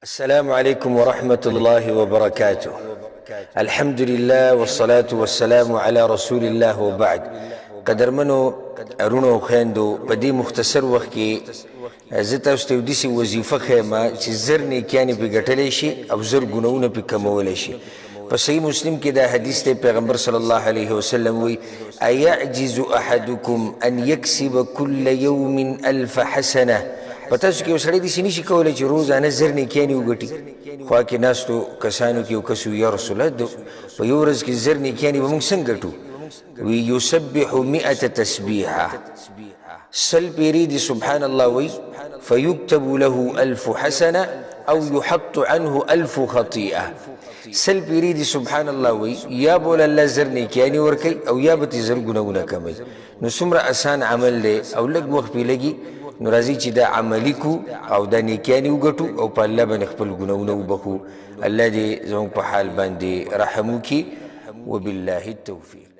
السلام عليكم ورحمة الله وبركاته. الحمد لله والصلاة والسلام على رسول الله وبعد. قدرمنو ارونو خیندو بدی مختصر وقت کی زتا استودی سی وظیفه خیمه چې زر نیکیانی پی گٹلی شي او زر گناونه پی کمولی شي. پس صحیح مسلم کی دا حدیث تے پیغمبر صلی اللہ علیہ وسلم وی ایعجز احدکم ان یکسب کل یوم الف حسنه. پتاسو کې وسړی دې سې نشي کولی چې روزانه زر نیکیانې وګټي. خوا کې ناستو کسانو کې یو کس وي یا رسول الله په یو ورځ کې زر نیکیانې به موږ څنګه ګټو؟ وی یسبح 100 تسبیحه، سل پیری دی سبحان الله وی فیکتب له 1000 حسنه او یحط عنه 1000 خطیئه. سل پیری دی سبحان الله وی یا بول الله زر نیکیانې ورکوي او یا به تې زر ګناهونه کموي. نو څومره آسان عمل دی او لږ وخت پې لګي. نو راځي چې دا عملي کو او دا نیکیانې وګټو او په الله باندې خپل ګناهونه وبخو. الله دې زموږ په حال باندې رحم وکړي. وبالله التوفیق.